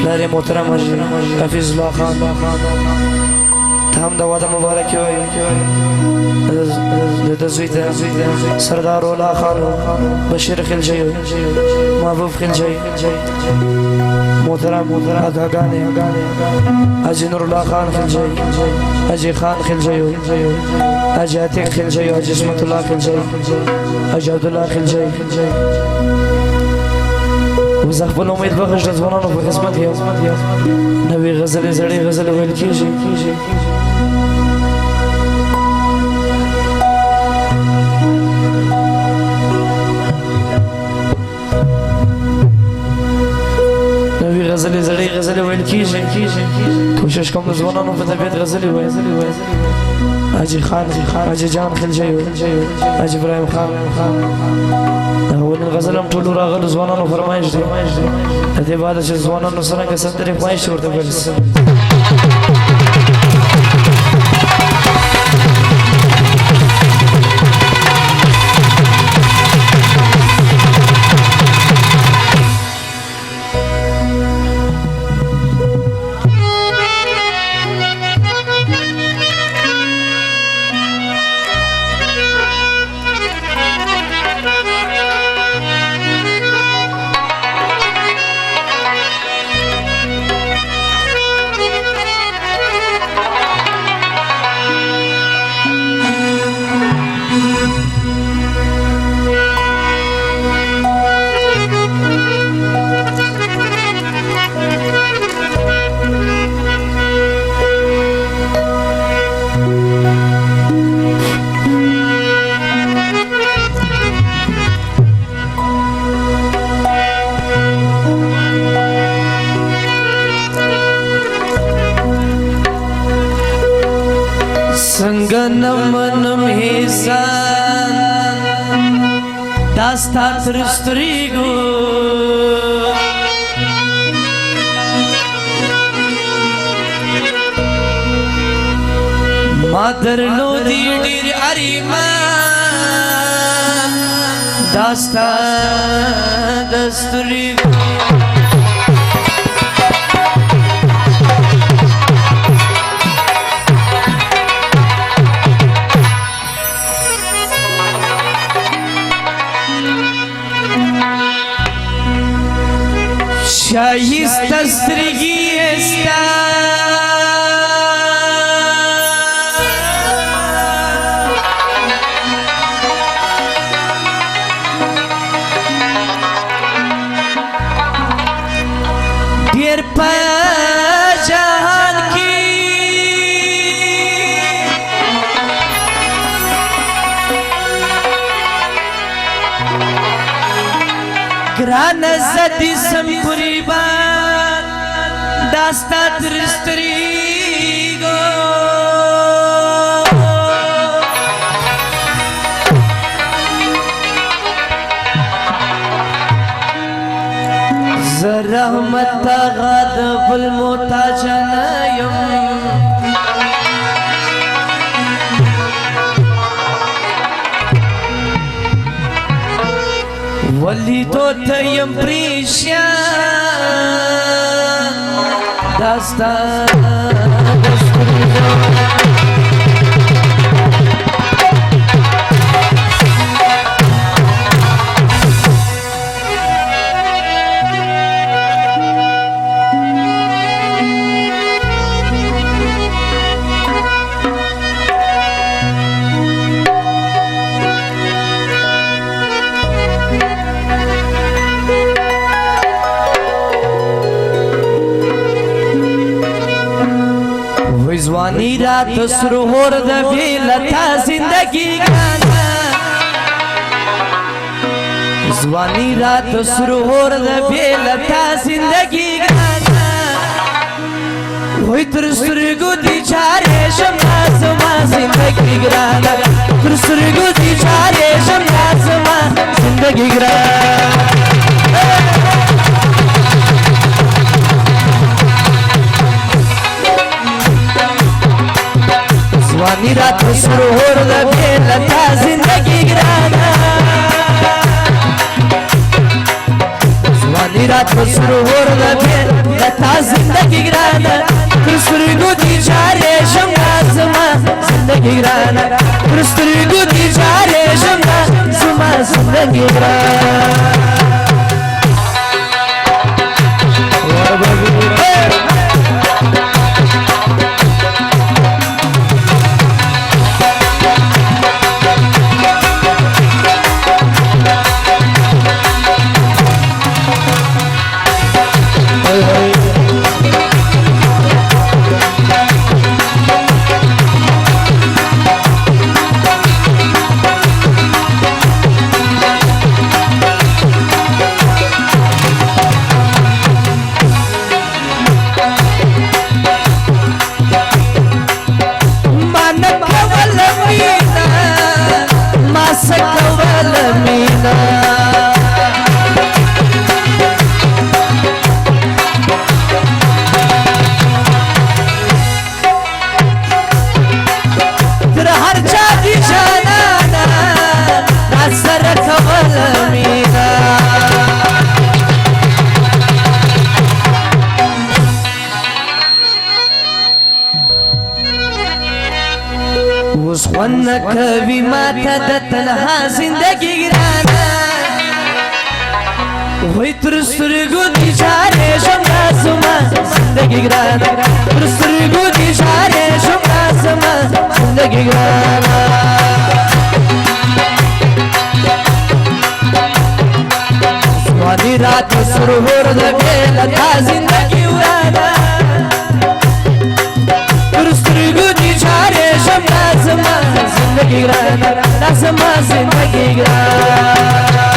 پلار محترم حفیظالله خان تام دا واده مبارکی وی د زوی ته سردار الله خان بشیر خلجی محبوب خلجی محترم اگاگانی حاجی نور الله خان خلجی حاجی خان خلجی حاجی عتیق خلجی حاجی اسمت الله خلجی حاجی عبدالله خلجی وزه خپل امید بخښ د ځوانانو په خدمت یو نوې غزلې زړې غزلې ویل کېږي نوې غزلې زړې غزلې ویل کېږي کوشش کوم د ځوانانو په طبیعت غزلې وایي حاجی خان حاجی جان خلجی حاجی ابراهیم خان ولن غزلم ټول راغلو ځوانانو فرمایش دی د دې بعد چې ځوانانو سره کې سندرې خوښ ورته ویل نمنم حسان داستا ترستریگو مادر لو دی ډیر اریمان داستا دستریگو شایست سترګې استا ډېر په جهان کې ګران زدي سم قربان داستا ترستریگو زرحمت غد بالمحتاج نیم ولی تو تیم پریشان داستا زوانی رات سرور د بیلتا زندگی گانا زوانی رات سرور د بیلتا زندگی گانا وی تر سرگو دی چاره شما زما زندگی گرانا تر سرگو دی چاره شما زما زندگی گرانا زوانی رات سرور د بیلتا زندگی گرانا زوانی رات سرور د بیلتا لتا زندگی گرانا کرسترگو دی جاره شمنا زما زندگی گرانا کرسترگو دی جاره شمنا زما زندگی گرانا وسخونا كبي ما تدتلها زندگی گرانا وهي ترسترگو دی جاره شمنا زما زندگی گرانا ترسترگو دی جاره شمنا زما زندگی گرانا سوانی رات سرور دبی لتا زندگی ورانا ترسترگو دی جاره شمنا زما زندگی گرانا زما زندگی گرانا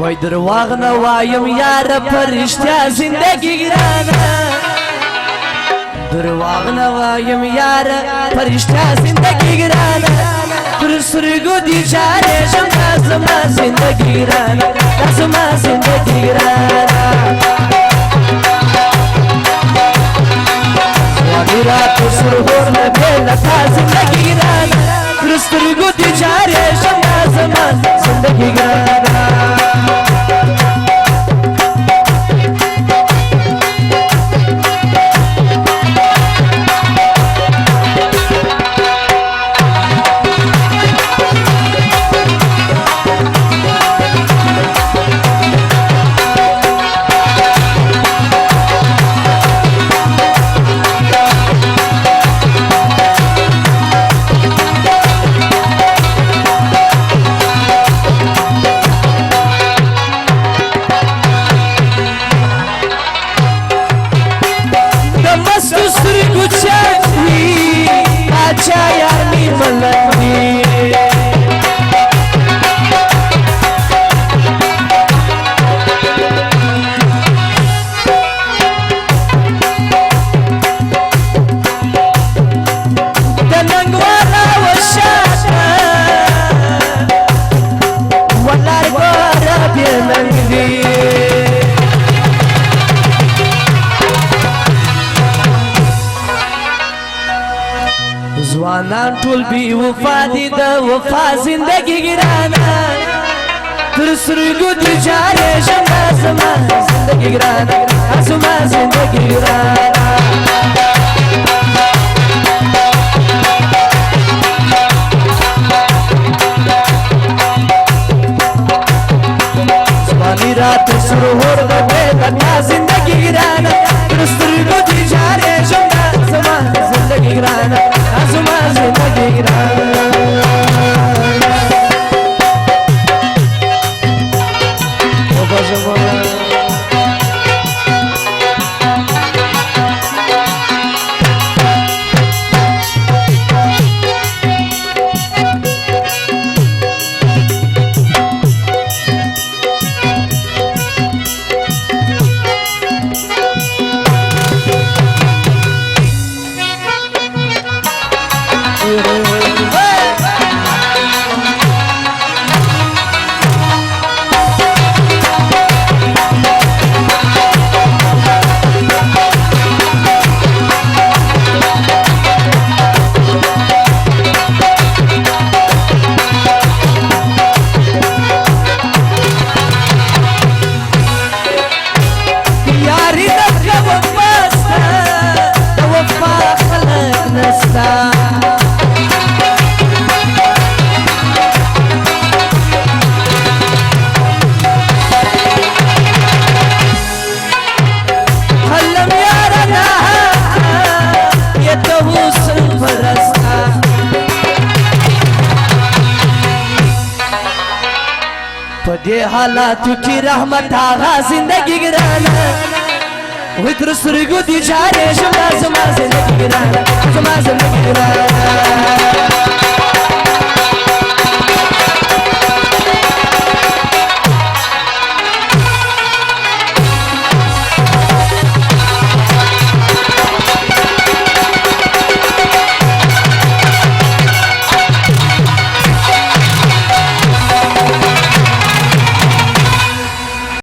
وای درواغ نوایم یار پرشتیا زندگی گرانا درواغ نوایم یار پرشتیا زندگی گرانا ترسترگو دی جاره شمنا زما زندگی گرانا زما زندگی گرانا سوانی رات سرور نبی لتا زندگی گرانا ترسترگو دی جاره شمنا زما زندگی گرانا زوانان ټول بی وفا دي د وفا زندگی ګرانا تر سترګو د جارې شمه زما زندگی ګرانا زما زندگی ګرانا پدې حالاتو کې رحمت هغه زندگی ګرانه وې تر سترګو دي جارې زما زندگی ګرانه زما زندگی ګرانه